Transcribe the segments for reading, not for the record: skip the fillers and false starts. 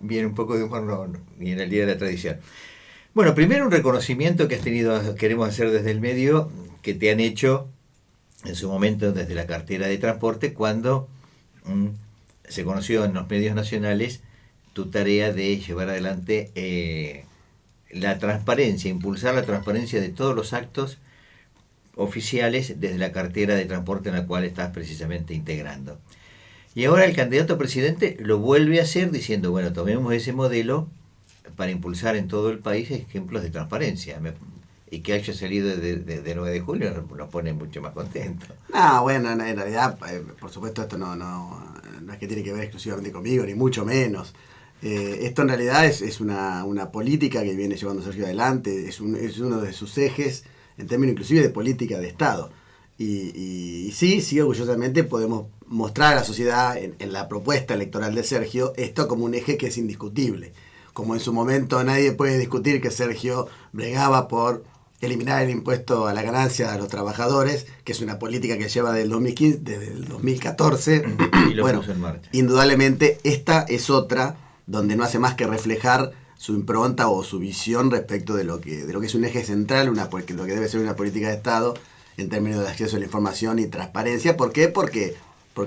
Viene un poco de humor, y en el Día de la Tradición. Bueno, primero un reconocimiento que has tenido, queremos hacer desde el medio, que te han hecho en su momento desde la cartera de transporte, cuando mm, se conoció en los medios nacionales tu tarea de llevar adelante la transparencia, impulsar la transparencia de todos los actos oficiales desde la cartera de transporte en la cual estás precisamente integrando. Y ahora el candidato a presidente lo vuelve a hacer diciendo, bueno, tomemos ese modelo para impulsar en todo el país ejemplos de transparencia. Y que haya salido de 9 de julio nos pone mucho más contentos. No, bueno, en realidad, por supuesto, esto no es que tiene que ver exclusivamente conmigo, ni mucho menos. Esto en realidad es una política que viene llevando Sergio adelante, es uno de sus ejes, en términos inclusive de política de Estado. Y sí, orgullosamente podemos mostrar a la sociedad en la propuesta electoral de Sergio esto como un eje que es indiscutible. Como en su momento nadie puede discutir que Sergio bregaba por eliminar el impuesto a la ganancia a los trabajadores, que es una política que lleva del 2015, desde el 2014. Y lo Bueno, puso en marcha. indudablemente esta es otra donde no hace más que reflejar su impronta o su visión respecto de lo que es un eje central, lo que debe ser una política de Estado en términos de acceso a la información y transparencia. ¿Por qué? Porque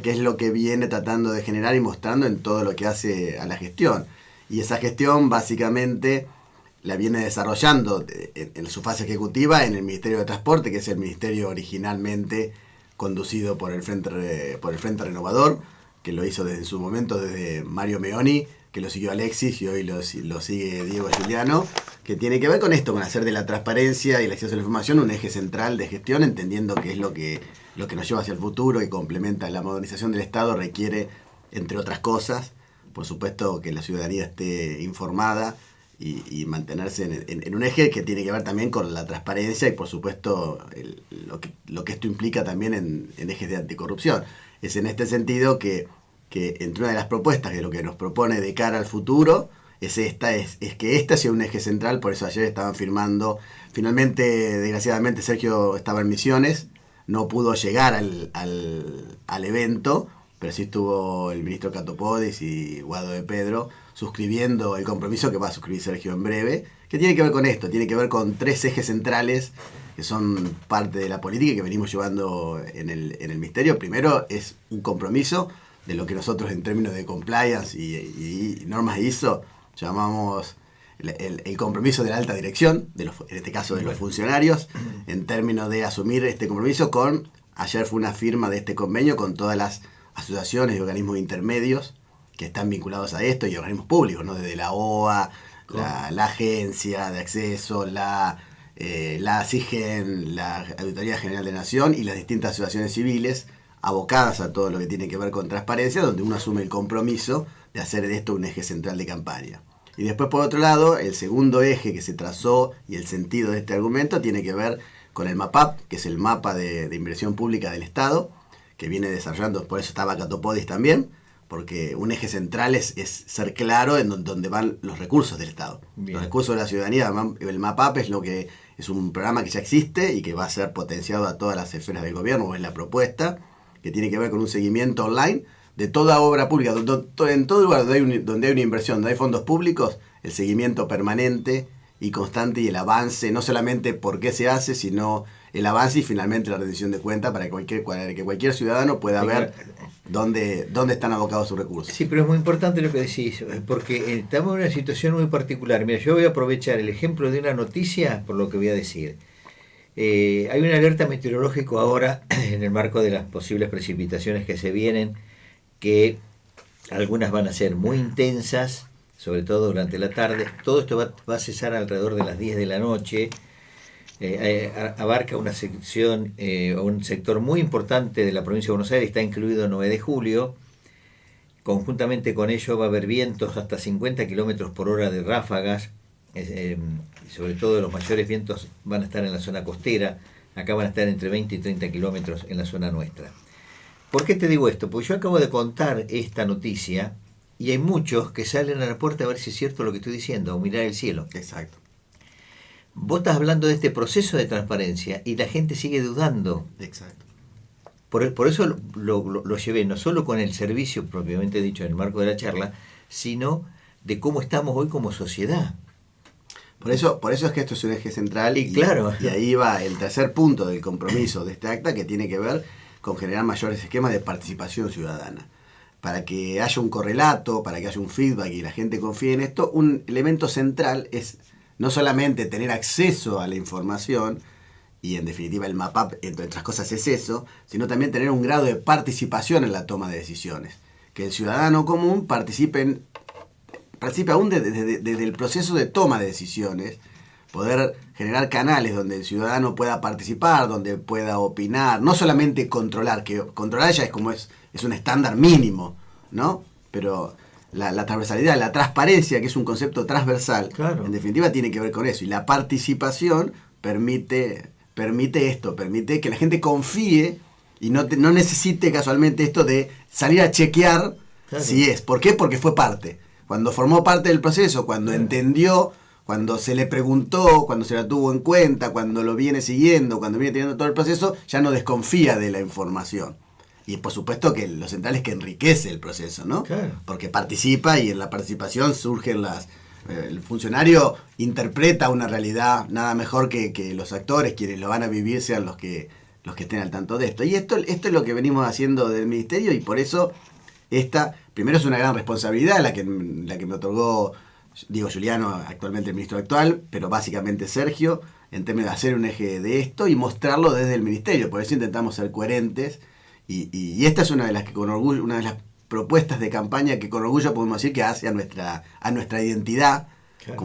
es lo que viene tratando de generar y mostrando en todo lo que hace a la gestión. Y esa gestión básicamente la viene desarrollando en su fase ejecutiva en el Ministerio de Transporte, que es el ministerio originalmente conducido por el Frente Renovador, que lo hizo desde su momento desde Mario Meoni, que lo siguió Alexis y hoy lo sigue Diego Giuliano, que tiene que ver con esto, con hacer de la transparencia y el acceso a la información un eje central de gestión, entendiendo que es lo que nos lleva hacia el futuro y complementa la modernización del Estado, requiere, entre otras cosas, por supuesto, que la ciudadanía esté informada y mantenerse en un eje que tiene que ver también con la transparencia y, por supuesto, lo que esto implica también en ejes de anticorrupción. Es en este sentido que entre una de las propuestas que lo que nos propone de cara al futuro es que esta sea un eje central. Por eso ayer estaban firmando. Finalmente, desgraciadamente, Sergio estaba en Misiones, no pudo llegar al evento, pero sí estuvo el ministro Catopodis y Guado de Pedro suscribiendo el compromiso que va a suscribir Sergio en breve, que tiene que ver con esto, tiene que ver con tres ejes centrales que son parte de la política que venimos llevando en el ministerio. Primero es un compromiso de lo que nosotros en términos de compliance y normas ISO llamamos el compromiso de la alta dirección, en este caso de los funcionarios, en términos de asumir este compromiso ayer fue una firma de este convenio con todas las asociaciones y organismos intermedios que están vinculados a esto y organismos públicos, ¿no? Desde la OA, la Agencia de Acceso, la CIGEN, la Auditoría General de Nación y las distintas asociaciones civiles abocadas a todo lo que tiene que ver con transparencia, donde uno asume el compromiso de hacer de esto un eje central de campaña. Y después, por otro lado, el segundo eje que se trazó y el sentido de este argumento tiene que ver con el MAPAP, que es el mapa de inversión pública del Estado, que viene desarrollando, por eso estaba Catopodis también, porque un eje central es ser claro en donde van los recursos del Estado. Bien. Los recursos de la ciudadanía, el MAPAP es un programa que ya existe y que va a ser potenciado a todas las esferas del gobierno, o es la propuesta, que tiene que ver con un seguimiento online de toda obra pública, en todo lugar donde hay una inversión, donde hay fondos públicos, el seguimiento permanente y constante y el avance, no solamente por qué se hace, sino el avance y finalmente la rendición de cuenta para que cualquier ciudadano pueda ver dónde están abocados sus recursos. Sí, pero es muy importante lo que decís, porque estamos en una situación muy particular. Mira, yo voy a aprovechar el ejemplo de una noticia por lo que voy a decir. Hay una alerta meteorológica ahora en el marco de las posibles precipitaciones que se vienen, que algunas van a ser muy intensas, sobre todo durante la tarde. Todo esto va a cesar alrededor de las 10 de la noche. Abarca una sección o un sector muy importante de la provincia de Buenos Aires, está incluido 9 de julio. Conjuntamente con ello va a haber vientos hasta 50 kilómetros por hora de ráfagas. Sobre todo los mayores vientos van a estar en la zona costera. Acá van a estar entre 20 y 30 kilómetros en la zona nuestra. ¿Por qué te digo esto? Porque yo acabo de contar esta noticia y hay muchos que salen a la puerta a ver si es cierto lo que estoy diciendo, o mirar el cielo. Exacto. Vos estás hablando de este proceso de transparencia y la gente sigue dudando. Exacto. Por eso lo llevé no solo con el servicio propiamente dicho en el marco de la charla, sino de cómo estamos hoy como sociedad. Por eso es que esto es un eje central y claro. Y ahí va el tercer punto del compromiso de este acta, que tiene que ver con generar mayores esquemas de participación ciudadana. Para que haya un correlato, para que haya un feedback y la gente confíe en esto, un elemento central es no solamente tener acceso a la información, y en definitiva el MAPAP, entre otras cosas, es eso, sino también tener un grado de participación en la toma de decisiones. Que el ciudadano común participe aún desde el proceso de toma de decisiones, poder generar canales donde el ciudadano pueda participar, donde pueda opinar, no solamente controlar, que controlar ya es un estándar mínimo, ¿no? Pero la transversalidad, la transparencia, que es un concepto transversal, claro, en definitiva tiene que ver con eso. Y la participación permite esto, permite que la gente confíe y no necesite casualmente esto de salir a chequear, claro, si es. ¿Por qué? Porque fue parte. Cuando formó parte del proceso, cuando entendió, cuando se le preguntó, cuando se la tuvo en cuenta, cuando lo viene siguiendo, cuando viene teniendo todo el proceso, ya no desconfía de la información. Y por supuesto que lo central es que enriquece el proceso, ¿no? Claro. Porque participa y en la participación surgen el funcionario interpreta una realidad nada mejor que los actores, quienes lo van a vivir sean los que estén al tanto de esto. Y esto es lo que venimos haciendo del Ministerio, y por eso primero es una gran responsabilidad la que me otorgó Diego Giuliano, actualmente el ministro actual, pero básicamente Sergio, en términos de hacer un eje de esto y mostrarlo desde el Ministerio. Por eso intentamos ser coherentes, y esta es una de las que con orgullo, una de las propuestas de campaña que con orgullo podemos decir que hace a nuestra identidad, claro,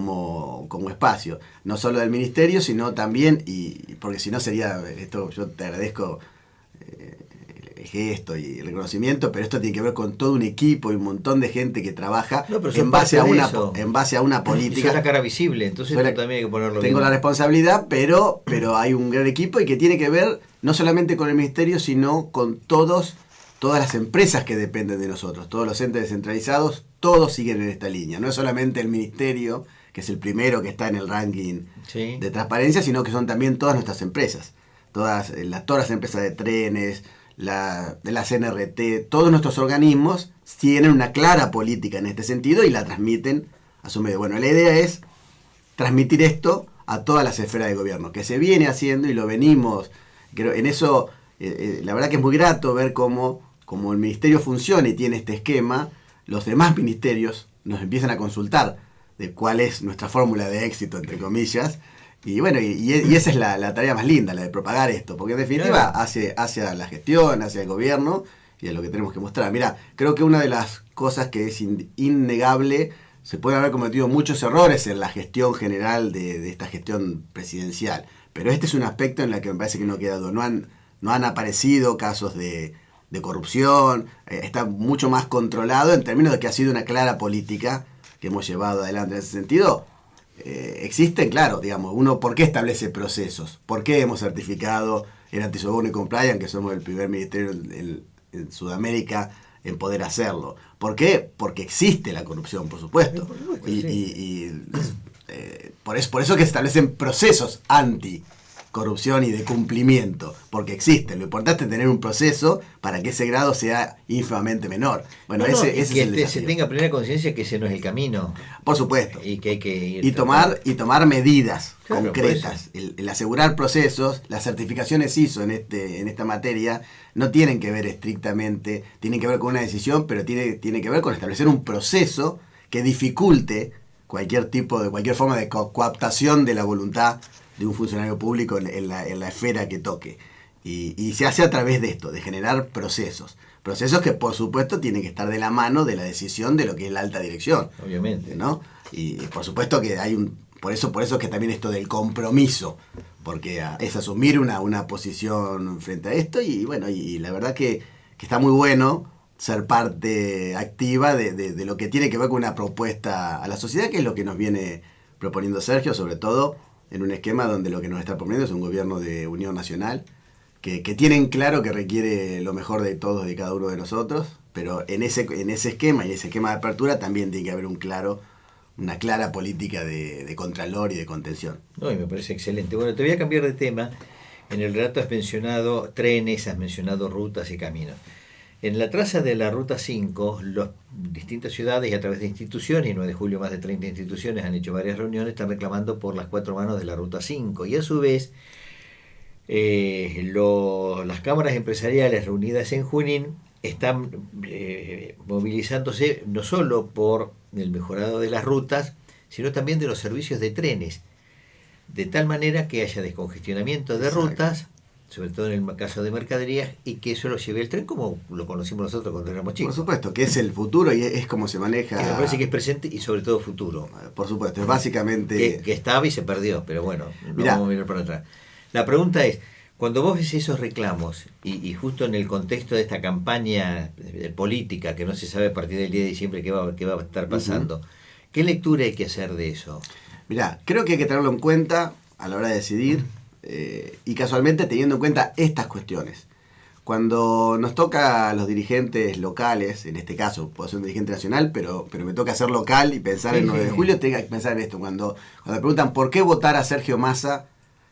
como espacio, no solo del Ministerio, sino también, y porque si no sería esto, yo te agradezco el gesto y el reconocimiento, pero esto tiene que ver con todo un equipo y un montón de gente que trabaja en base a una política. Es la cara visible, entonces también hay que ponerlo Tengo bien. La responsabilidad, pero hay un gran equipo, y que tiene que ver no solamente con el Ministerio, sino con todas las empresas que dependen de nosotros, todos los entes descentralizados, todos siguen en esta línea. No es solamente el Ministerio, que es el primero que está en el ranking, sí, de transparencia, sino que son también todas nuestras empresas. Todas las empresas de trenes, de la CNRT, todos nuestros organismos tienen una clara política en este sentido y la transmiten a su medio. Bueno, la idea es transmitir esto a todas las esferas de gobierno, que se viene haciendo y lo venimos. Creo, en eso, la verdad que es muy grato ver cómo el Ministerio funciona y tiene este esquema. Los demás ministerios nos empiezan a consultar de cuál es nuestra fórmula de éxito, entre comillas. Y bueno, y esa es la tarea más linda, la de propagar esto, porque en definitiva hacia la gestión, hacia el gobierno y a lo que tenemos que mostrar. Mira, creo que una de las cosas que es innegable, se pueden haber cometido muchos errores en la gestión general de esta gestión presidencial, pero este es un aspecto en el que me parece que no ha quedado, no han aparecido casos de corrupción, está mucho más controlado en términos de que ha sido una clara política que hemos llevado adelante en ese sentido. Existen, claro, digamos, uno, ¿por qué establece procesos? ¿Por qué hemos certificado el Anti-Soborno y Compliance, que somos el primer ministerio en Sudamérica en poder hacerlo? ¿Por qué? Porque existe la corrupción, por supuesto. Por eso que se establecen procesos anti-corrupción y de cumplimiento, porque existe. Lo importante es tener un proceso para que ese grado sea ínfimamente menor. Bueno, ese es el desafío. Se tenga plena conciencia que ese no es el camino. Por supuesto. Y que hay que ir y tomar medidas, claro, concretas. Pues. El asegurar procesos, las certificaciones ISO en esta materia no tienen que ver estrictamente, tienen que ver con una decisión, pero tiene que ver con establecer un proceso que dificulte cualquier forma de coaptación de la voluntad de un funcionario público en la esfera que toque. Y se hace a través de esto, de generar procesos. Procesos que, por supuesto, tienen que estar de la mano de la decisión de lo que es la alta dirección. Obviamente. ¿No? Y por supuesto que hay por eso es que también esto del compromiso, porque es asumir una posición frente a esto, y bueno, y la verdad que está muy bueno ser parte activa de lo que tiene que ver con una propuesta a la sociedad, que es lo que nos viene proponiendo Sergio, sobre todo en un esquema donde lo que nos está proponiendo es un gobierno de unión nacional, que tienen claro que requiere lo mejor de todos y de cada uno de nosotros, pero en ese esquema y ese esquema de apertura también tiene que haber una clara política de contralor y de contención. No, y me parece excelente. Bueno, te voy a cambiar de tema. En el relato has mencionado trenes, has mencionado rutas y caminos. En la traza de la Ruta 5, las distintas ciudades y a través de instituciones, y 9 de julio más de 30 instituciones han hecho varias reuniones, están reclamando por las 4 manos de la Ruta 5. Y a su vez, las cámaras empresariales reunidas en Junín están movilizándose no solo por el mejorado de las rutas, sino también de los servicios de trenes, de tal manera que haya descongestionamiento de rutas, sobre todo en el caso de mercaderías, y que eso lo lleve el tren como lo conocimos nosotros cuando éramos chicos. Por supuesto, que es el futuro y es como se maneja. Que me parece que es presente y sobre todo futuro. Por supuesto, es básicamente... Que estaba y se perdió, pero bueno, no Mirá, vamos a mirar para atrás. La pregunta es, cuando vos ves esos reclamos, y justo en el contexto de esta campaña política, que no se sabe a partir del 10 de diciembre qué va a estar pasando, ¿qué lectura hay que hacer de eso? Mirá, creo que hay que tenerlo en cuenta a la hora de decidir, y casualmente teniendo en cuenta estas cuestiones. Cuando nos toca a los dirigentes locales, en este caso puedo ser un dirigente nacional, pero me toca ser local y pensar en 9 de julio, tengo que pensar en esto. Cuando me preguntan por qué votar a Sergio Massa,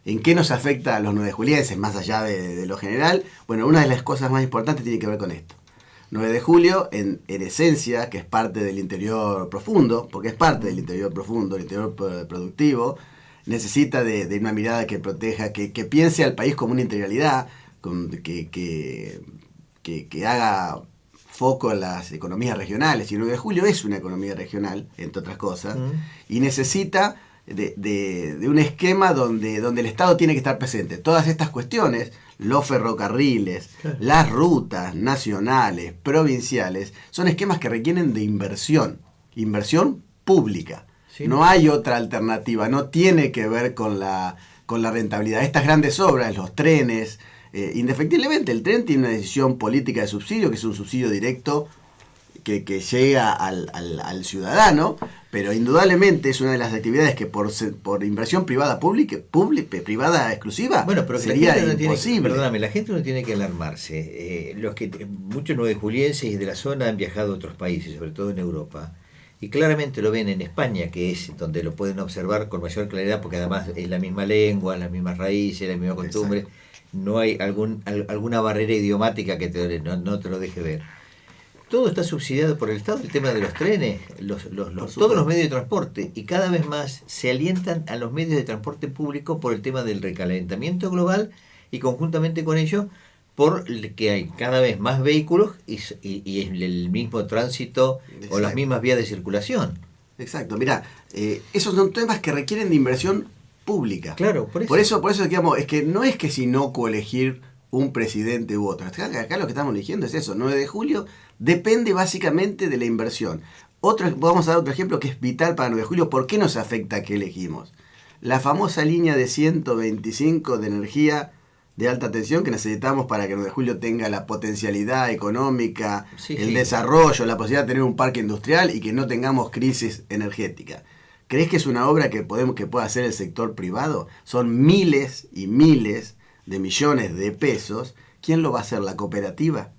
¿en qué nos afecta a los 9 julienses, más allá de lo general? Bueno, una de las cosas más importantes tiene que ver con esto. 9 de julio, en esencia, que es parte del interior profundo, porque es parte del interior profundo, el interior productivo, necesita de una mirada que proteja, que piense al país como una integralidad, que haga foco en las economías regionales. Y el 9 de julio es una economía regional, entre otras cosas, y necesita de un esquema donde el Estado tiene que estar presente. Todas estas cuestiones, los ferrocarriles, las rutas nacionales, provinciales, son esquemas que requieren de inversión pública. Sí. No hay otra alternativa, no tiene que ver con la rentabilidad. Estas grandes obras, los trenes, indefectiblemente el tren tiene una decisión política de subsidio, que es un subsidio directo que llega al ciudadano, pero indudablemente es una de las actividades que por inversión privada privada exclusiva, bueno, pero sería la imposible. Perdóname, la gente no tiene que alarmarse. Muchos nuevejulienses de la zona han viajado a otros países, sobre todo en Europa, y claramente lo ven en España, que es donde lo pueden observar con mayor claridad, porque además es la misma lengua, las mismas raíces, la misma costumbre. Exacto. No hay alguna barrera idiomática que no te lo deje ver. Todo está subsidiado por el Estado, el tema de los trenes, todos los medios de transporte, y cada vez más se alientan a los medios de transporte público por el tema del recalentamiento global, y conjuntamente con ello por que hay cada vez más vehículos y el mismo tránsito. Exacto. O las mismas vías de circulación. Exacto, mirá, esos son temas que requieren de inversión pública. Claro, por eso digamos, es que no es que es inocuo elegir un presidente u otro. Acá lo que estamos eligiendo es eso. 9 de julio depende básicamente de la inversión. Vamos a dar otro ejemplo que es vital para 9 de julio. ¿Por qué nos afecta que elegimos? La famosa línea de 125 de energía de alta tensión que necesitamos para que 9 de julio tenga la potencialidad económica, desarrollo, la posibilidad de tener un parque industrial y que no tengamos crisis energética. ¿Crees que es una obra que pueda hacer el sector privado? Son miles y miles de millones de pesos. ¿Quién lo va a hacer? ¿La cooperativa?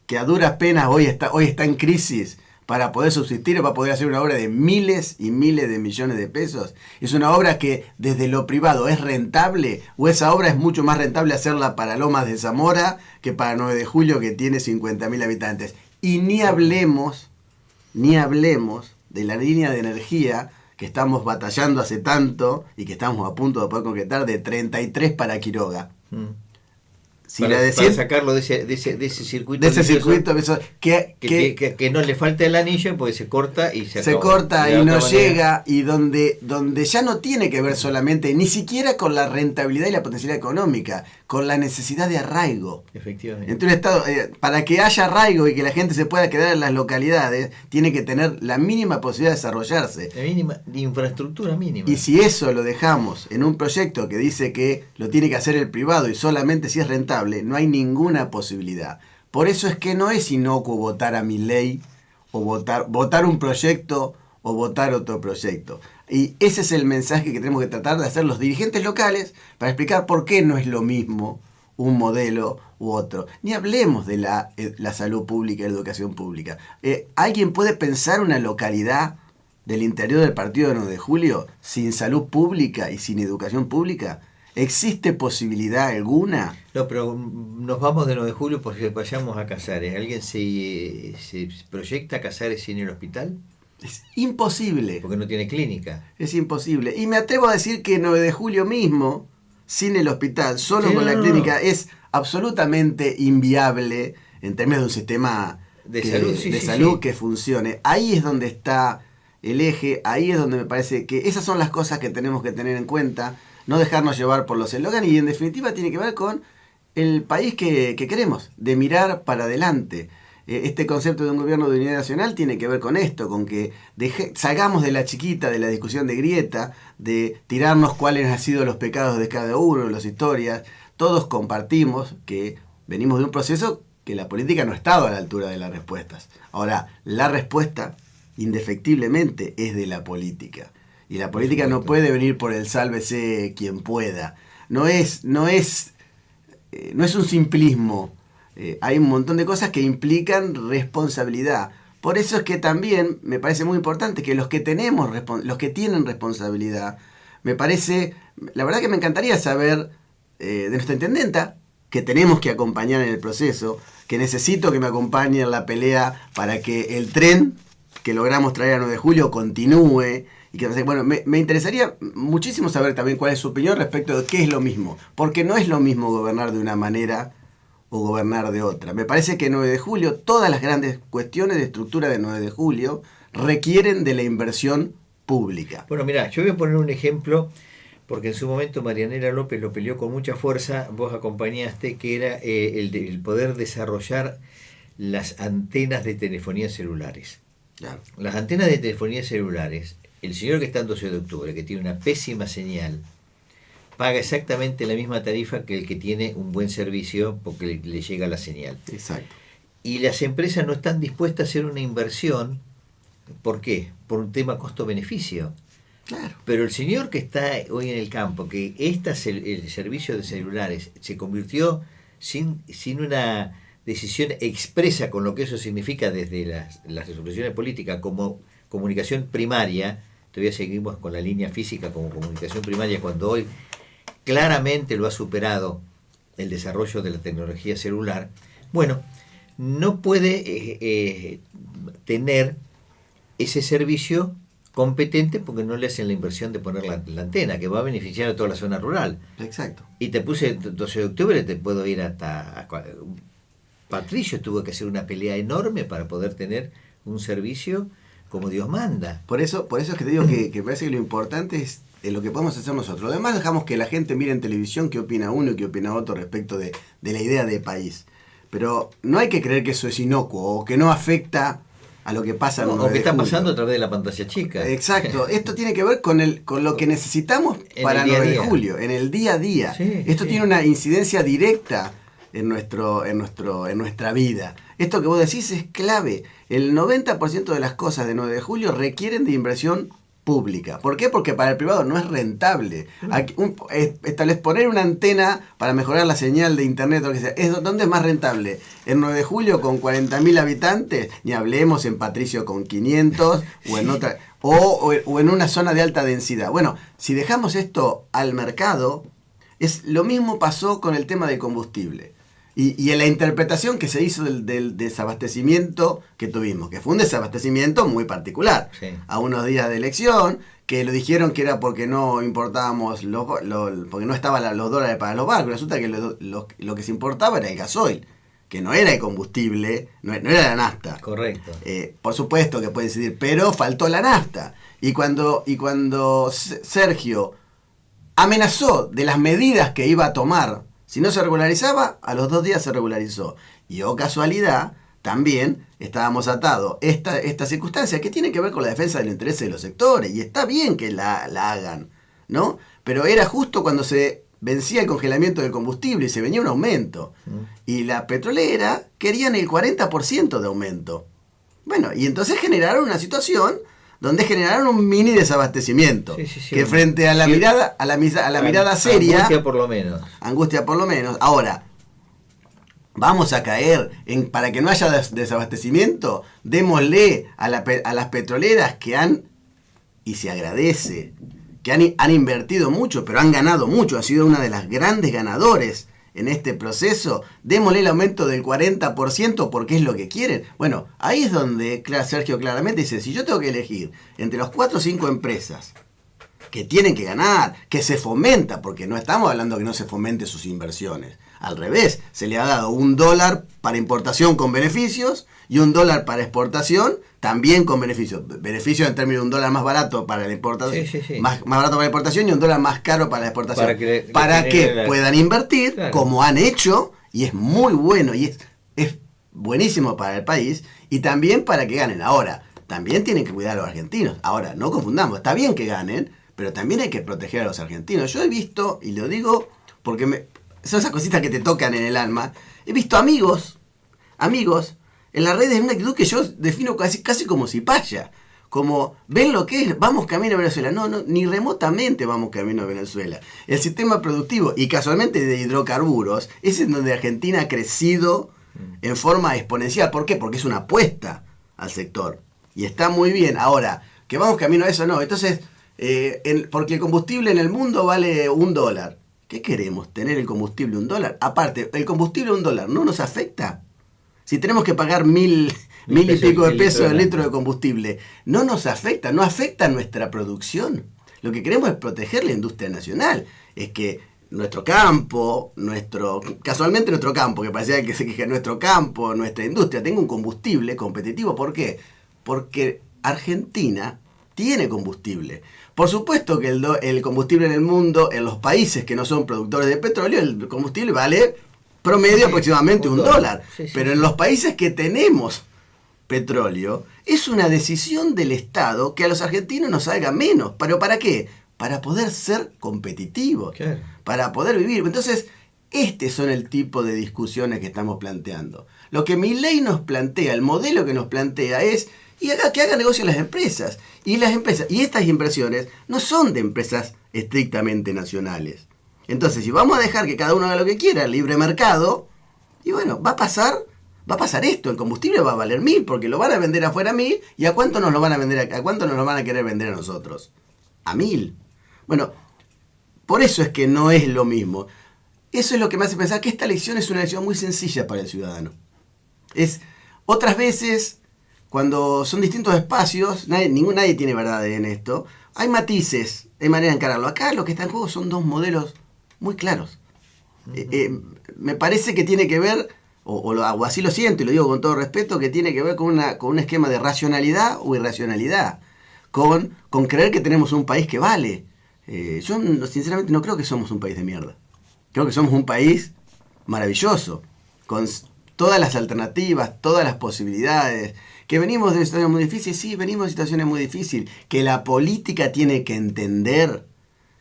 Que a duras penas hoy está en crisis para poder subsistir, va a poder hacer una obra de miles y miles de millones de pesos. Es una obra que desde lo privado es rentable, o esa obra es mucho más rentable hacerla para Lomas de Zamora que para 9 de julio, que tiene 50.000 habitantes. Y ni hablemos de la línea de energía que estamos batallando hace tanto y que estamos a punto de poder concretar, de 33 para Quiroga. Para sacarlo de ese circuito. De ese circuito que no le falta el anillo, porque se corta y se corta y no llega, y donde ya no tiene que ver solamente, ni siquiera con la rentabilidad y la potencialidad económica, con la necesidad de arraigo. Efectivamente. Entonces, para que haya arraigo y que la gente se pueda quedar en las localidades, tiene que tener la mínima posibilidad de desarrollarse. La mínima infraestructura mínima. Y si eso lo dejamos en un proyecto que dice que lo tiene que hacer el privado y solamente si es rentable, no hay ninguna posibilidad. Por eso es que no es inocuo votar a Milei, o votar un proyecto o votar otro proyecto. Y ese es el mensaje que tenemos que tratar de hacer los dirigentes locales para explicar por qué no es lo mismo un modelo u otro. Ni hablemos de la salud pública y la educación pública. ¿Alguien puede pensar una localidad del interior del partido de 9 de julio sin salud pública y sin educación pública? ¿Existe posibilidad alguna? No, pero nos vamos de 9 de julio porque vayamos a Casares. ¿Alguien se proyecta a Casares sin el hospital? Es imposible. Porque no tiene clínica. Es imposible. Y me atrevo a decir que 9 de julio mismo, sin el hospital, solo Sí, con la no. clínica, es absolutamente inviable en términos de un sistema De salud, sí, de sí, salud sí. que funcione. Ahí es donde está el eje, ahí es donde me parece que esas son las cosas que tenemos que tener en cuenta, no dejarnos llevar por los eslóganes y en definitiva tiene que ver con el país que queremos, de mirar para adelante. Este concepto de un gobierno de unidad nacional tiene que ver con esto, con que salgamos de la chiquita, de la discusión de grieta, de tirarnos cuáles han sido los pecados de cada uno, las historias. Todos compartimos que venimos de un proceso que la política no ha estado a la altura de las respuestas. Ahora, la respuesta, indefectiblemente, es de la política. Y la política no puede venir por el sálvese quien pueda. No es un simplismo. Hay un montón de cosas que implican responsabilidad. Por eso es que también me parece muy importante que los que tienen responsabilidad, la verdad que me encantaría saber de nuestra intendenta, que tenemos que acompañar en el proceso, que necesito que me acompañe en la pelea para que el tren que logramos traer a 9 de julio continúe. Y que, bueno, me interesaría muchísimo saber también cuál es su opinión respecto de qué es lo mismo. Porque no es lo mismo gobernar de una manera o gobernar de otra. Me parece que 9 de julio, todas las grandes cuestiones de estructura de 9 de julio requieren de la inversión pública. Bueno, mirá, yo voy a poner un ejemplo, porque en su momento Marianela López lo peleó con mucha fuerza, vos acompañaste, que era el poder desarrollar las antenas de telefonía celulares. Claro. Las antenas de telefonía celulares, el señor que está en 12 de octubre, que tiene una pésima señal, paga exactamente la misma tarifa que el que tiene un buen servicio porque le llega la señal. Exacto. Y las empresas no están dispuestas a hacer una inversión. ¿Por qué? Por un tema costo-beneficio. Claro. Pero el señor que está hoy en el campo, que el servicio de celulares se convirtió sin una decisión expresa con lo que eso significa desde las resoluciones políticas como comunicación primaria, todavía seguimos con la línea física como comunicación primaria cuando hoy claramente lo ha superado el desarrollo de la tecnología celular. Bueno, no puede tener ese servicio competente porque no le hacen la inversión de poner la antena, que va a beneficiar a toda la zona rural. Exacto. Y te puse 12 de octubre, te puedo ir hasta... Patricio tuvo que hacer una pelea enorme para poder tener un servicio como Dios manda. Por eso es que te digo que me parece que lo importante es lo que podemos hacer nosotros. Además dejamos que la gente mire en televisión qué opina uno y qué opina otro respecto de la idea de país. Pero no hay que creer que eso es inocuo o que no afecta a lo que pasa en O que está pasando a través de la pantalla chica. Exacto. Esto tiene que ver con lo que necesitamos para 9 de julio, en el día a día. Sí, Esto sí. tiene una incidencia directa en nuestra vida. Esto que vos decís es clave. El 90% de las cosas de 9 de julio requieren de inversión pública. ¿Por qué? Porque para el privado no es rentable. Poner una antena para mejorar la señal de internet o lo que sea, ¿dónde es más rentable? ¿En 9 de julio con 40.000 habitantes? Ni hablemos en Patricio con 500 o en otra, o en una zona de alta densidad. Bueno, si dejamos esto al mercado, lo mismo pasó con el tema del combustible. Y en la interpretación que se hizo del desabastecimiento que tuvimos, que fue un desabastecimiento muy particular. Sí. A unos días de elección, que lo dijeron que era porque no importábamos, porque no estaban los dólares para los barcos. Resulta que lo que se importaba era el gasoil, que no era el combustible, no era la nafta. Correcto. Por supuesto que puede incidir, pero faltó la nafta. Y cuando Sergio amenazó de las medidas que iba a tomar, si no se regularizaba, a los 2 días se regularizó. Y casualidad, también estábamos atados esta circunstancia que tiene que ver con la defensa del interés de los sectores. Y está bien que la hagan, ¿no? Pero era justo cuando se vencía el congelamiento del combustible y se venía un aumento. Y la petrolera querían el 40% de aumento. Bueno, y entonces generaron una situación donde generaron un mini desabastecimiento, sí. Que frente a la mirada mirada seria, angustia por lo menos. Ahora, vamos a caer para que no haya desabastecimiento, démosle a las petroleras que han, y se agradece, que han invertido mucho, pero han ganado mucho, ha sido una de las grandes ganadores en este proceso. Démosle el aumento del 40% porque es lo que quieren. Bueno, ahí es donde Sergio claramente dice, si yo tengo que elegir entre los 4 o 5 empresas que tienen que ganar, que se fomenta, porque no estamos hablando que no se fomente sus inversiones. Al revés, se le ha dado $1 para importación con beneficios y $1 para exportación también con beneficios. Beneficios en términos de $1 más barato para la importación, más barato para la importación y $1 más caro para la exportación. Para que puedan invertir, claro, como han hecho, y es muy bueno y es buenísimo para el país, y también para que ganen. Ahora, también tienen que cuidar a los argentinos. Ahora, no confundamos, está bien que ganen, pero también hay que proteger a los argentinos. Yo he visto, y lo digo porque son esas cositas que te tocan en el alma, he visto amigos en las redes en una actitud que yo defino casi como cipaya. Como, ven lo que es, vamos camino a Venezuela. No, ni remotamente vamos camino a Venezuela. El sistema productivo, y casualmente de hidrocarburos, es en donde Argentina ha crecido en forma exponencial. ¿Por qué? Porque es una apuesta al sector. Y está muy bien. Ahora, que vamos camino a eso, no. Entonces, porque el combustible en el mundo vale $1. ¿Qué queremos? ¿Tener el combustible $1? Aparte, ¿el combustible $1 no nos afecta? Si tenemos que pagar mil y pico de pesos el litro de combustible, no nos afecta, no afecta nuestra producción. Lo que queremos es proteger la industria nacional. Es que nuestro campo, casualmente nuestro campo, que parecía que se queja, nuestro campo, nuestra industria, tenga un combustible competitivo. ¿Por qué? Porque Argentina tiene combustible. Por supuesto que el combustible en el mundo, en los países que no son productores de petróleo, el combustible vale promedio aproximadamente $1. Pero en los países que tenemos petróleo, es una decisión del Estado que a los argentinos nos salga menos. ¿Pero para qué? Para poder ser competitivos, claro, para poder vivir. Entonces, son el tipo de discusiones que estamos planteando. Lo que Milei nos plantea, el modelo que nos plantea es que haga negocio las empresas. Y estas inversiones no son de empresas estrictamente nacionales. Entonces, si vamos a dejar que cada uno haga lo que quiera, libre mercado, y bueno, va a pasar esto, el combustible va a valer 1.000, porque lo van a vender afuera a 1.000, ¿y a cuánto nos lo van a vender? ¿A cuánto nos lo van a querer vender a nosotros? A 1.000. Bueno, por eso es que no es lo mismo. Eso es lo que me hace pensar que esta elección es una elección muy sencilla para el ciudadano. Otras veces, cuando son distintos espacios, nadie tiene verdad en esto, hay matices, hay manera de encararlo. Acá lo que está en juego son dos modelos muy claros. Me parece que tiene que ver, o así lo siento y lo digo con todo respeto, que tiene que ver con un esquema de racionalidad o irracionalidad, con creer que tenemos un país que vale. Yo sinceramente no creo que somos un país de mierda. Creo que somos un país maravilloso, con todas las alternativas, todas las posibilidades. Que venimos de situaciones muy difíciles, sí, venimos de situaciones muy difíciles, que la política tiene que entender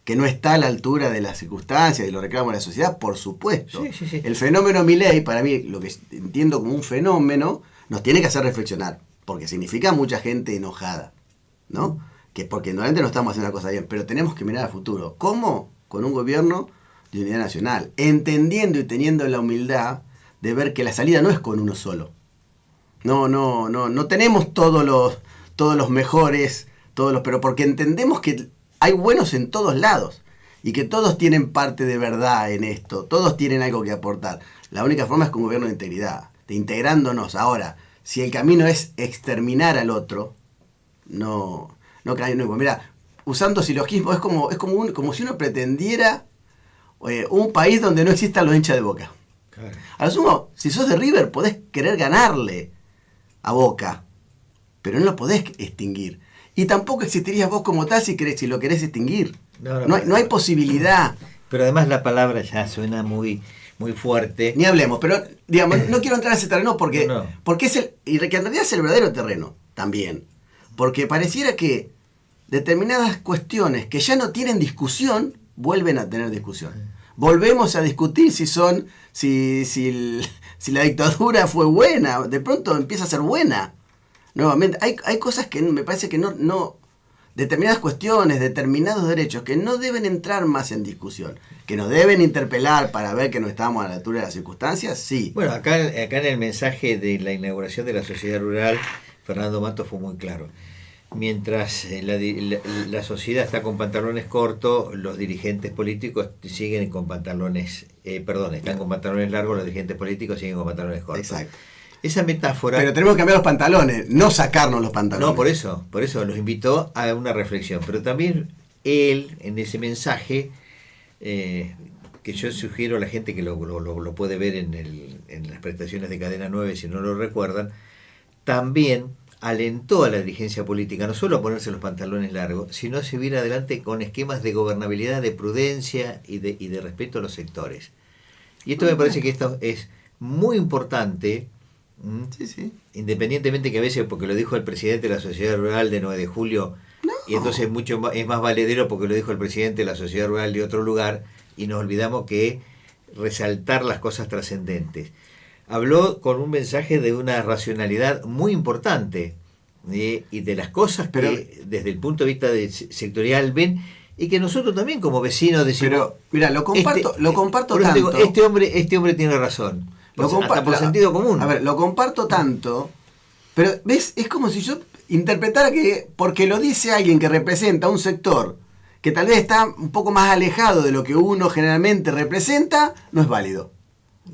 que no está a la altura de las circunstancias y los reclamos de la sociedad, por supuesto. Sí. El fenómeno Milei, para mí, lo que entiendo como un fenómeno, nos tiene que hacer reflexionar, porque significa mucha gente enojada, ¿no? Que porque normalmente no estamos haciendo la cosa bien, pero tenemos que mirar al futuro. ¿Cómo? Con un gobierno de unidad nacional, entendiendo y teniendo la humildad de ver que la salida no es con uno solo. No tenemos todos los mejores, pero porque entendemos que hay buenos en todos lados y que todos tienen parte de verdad en esto, todos tienen algo que aportar. La única forma es con un gobierno de integridad, de integrándonos. Ahora, si el camino es exterminar al otro, no cae nuevo. Mira, usando silogismo, es como si uno pretendiera un país donde no existan los hinchas de Boca. Claro. A lo sumo, si sos de River, podés querer ganarle a Boca, pero no lo podés extinguir. Y tampoco existirías vos como tal si lo querés extinguir. No hay posibilidad. Pero además la palabra ya suena muy, muy fuerte. Ni hablemos, pero digamos, no quiero entrar en ese terreno porque y que en realidad es el verdadero terreno también. Porque pareciera que determinadas cuestiones que ya no tienen discusión, vuelven a tener discusión. Volvemos a discutir si la dictadura fue buena, de pronto empieza a ser buena. Nuevamente, hay cosas que me parece que no determinadas cuestiones, determinados derechos que no deben entrar más en discusión, que nos deben interpelar para ver que no estamos a la altura de las circunstancias, sí. Bueno, acá en el mensaje de la inauguración de la sociedad rural, Fernando Matos fue muy claro. mientras la sociedad está con pantalones cortos, los dirigentes políticos siguen con pantalones, están con pantalones largos, los dirigentes políticos siguen con pantalones cortos. Exacto. Esa metáfora... Pero tenemos que cambiar los pantalones, no sacarnos los pantalones. No, por eso los invitó a una reflexión. Pero también él, en ese mensaje, que yo sugiero a la gente que lo puede ver en las prestaciones de Cadena 9, si no lo recuerdan, también alentó a la dirigencia política no solo a ponerse los pantalones largos, sino a seguir adelante con esquemas de gobernabilidad, de prudencia y de respeto a los sectores. Y esto me parece que esto es muy importante. Sí, sí. Independientemente que a veces, porque lo dijo el presidente de la Sociedad Rural de 9 de Julio, no. Y entonces es más valedero porque lo dijo el presidente de la Sociedad Rural de otro lugar, y nos olvidamos que resaltar las cosas trascendentes. Habló con un mensaje de una racionalidad muy importante, y de las cosas que desde el punto de vista sectorial ven, y que nosotros también como vecinos decimos... Pero mira, lo comparto tanto. Digo, este hombre tiene razón. Hasta por sentido común. A ver, lo comparto tanto, pero ¿ves? Es como si yo interpretara que porque lo dice alguien que representa un sector que tal vez está un poco más alejado de lo que uno generalmente representa, no es válido.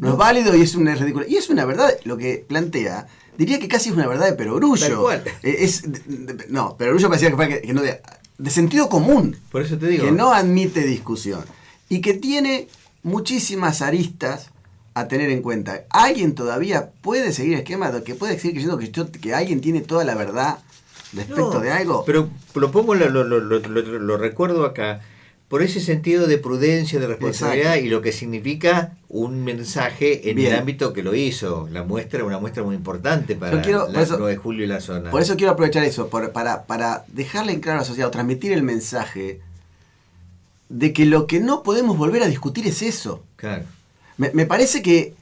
No es válido y es ridículo. Y es una verdad, lo que plantea, diría que casi es una verdad de perogrullo. Tal cual. No, perogrullo parecía que no de sentido común. Por eso te digo. Que no admite discusión. Y que tiene muchísimas aristas a tener en cuenta. ¿Alguien todavía puede seguir el esquema de que puede seguir creyendo que alguien tiene toda la verdad respecto de algo? Pero lo pongo, lo recuerdo acá, por ese sentido de prudencia, de responsabilidad. Exacto. Y lo que significa un mensaje en el ámbito que lo hizo. Una muestra muy importante para el 9 de julio y la zona. Por eso quiero aprovechar eso, para dejarle en claro a la sociedad, o transmitir el mensaje de que lo que no podemos volver a discutir es eso. Claro. Me parece que,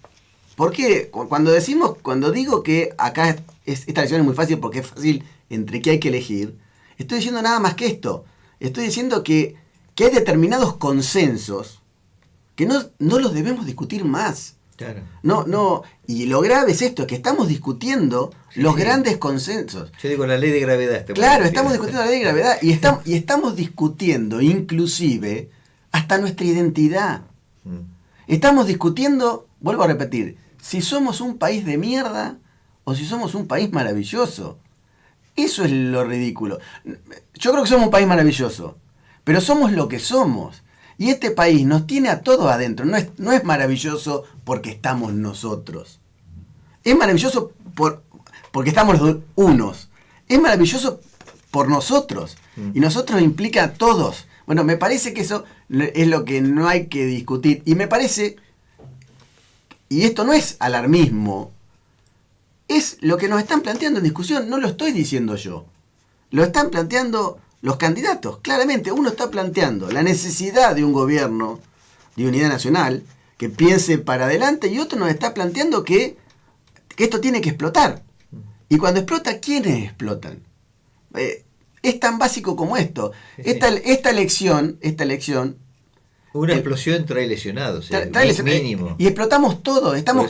porque cuando digo que acá esta elección es muy fácil porque es fácil entre qué hay que elegir, estoy diciendo nada más que esto. Estoy diciendo que hay determinados consensos que no los debemos discutir más. Claro. No, y lo grave es esto, que estamos discutiendo los grandes consensos. Yo digo la ley de gravedad. Claro, estamos discutiendo la ley de gravedad y estamos discutiendo inclusive hasta nuestra identidad. Estamos discutiendo, vuelvo a repetir, si somos un país de mierda o si somos un país maravilloso. Eso es lo ridículo. Yo creo que somos un país maravilloso, pero somos lo que somos. Y este país nos tiene a todos adentro. No es maravilloso porque estamos nosotros. Es maravilloso porque estamos los unos. Es maravilloso por nosotros. Y nosotros implica a todos. Bueno, me parece que eso es lo que no hay que discutir. Y me parece, y esto no es alarmismo, es lo que nos están planteando en discusión. No lo estoy diciendo yo. Lo están planteando los candidatos. Claramente, uno está planteando la necesidad de un gobierno de unidad nacional que piense para adelante y otro nos está planteando que esto tiene que explotar. Y cuando explota, ¿quiénes explotan? Es tan básico como esto. Esta elección... Una explosión trae lesionados, mínimo. Y explotamos todo, estamos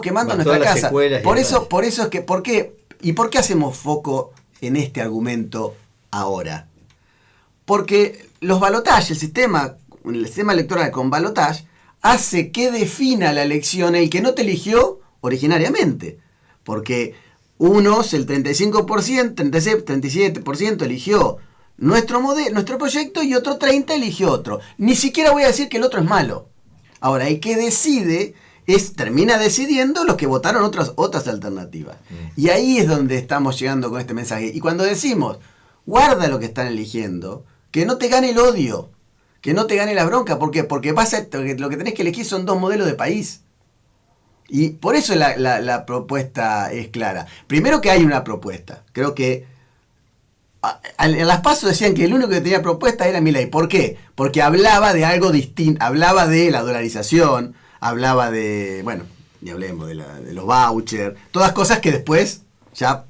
quemando nuestra casa. Por eso es que, ¿por qué hacemos foco en este argumento ahora? Porque los balotajes, el sistema electoral con balotaje, hace que defina la elección el que no te eligió originariamente. Porque unos, el 35%, 37% eligió nuestro proyecto y otro 30% eligió otro. Ni siquiera voy a decir que el otro es malo. Ahora, el que decide termina decidiendo los que votaron otras alternativas. Y ahí es donde estamos llegando con este mensaje. Y cuando decimos, guarda lo que están eligiendo, que no te gane el odio, que no te gane la bronca. ¿Por qué? Porque lo que tenés que elegir son dos modelos de país. Y por eso la propuesta es clara. Primero que hay una propuesta. Creo que en las PASO decían que el único que tenía propuesta era Milei. ¿Por qué? Porque hablaba de algo distinto. Hablaba de la dolarización, hablaba de, bueno, ni hablemos de los vouchers, todas cosas que después ya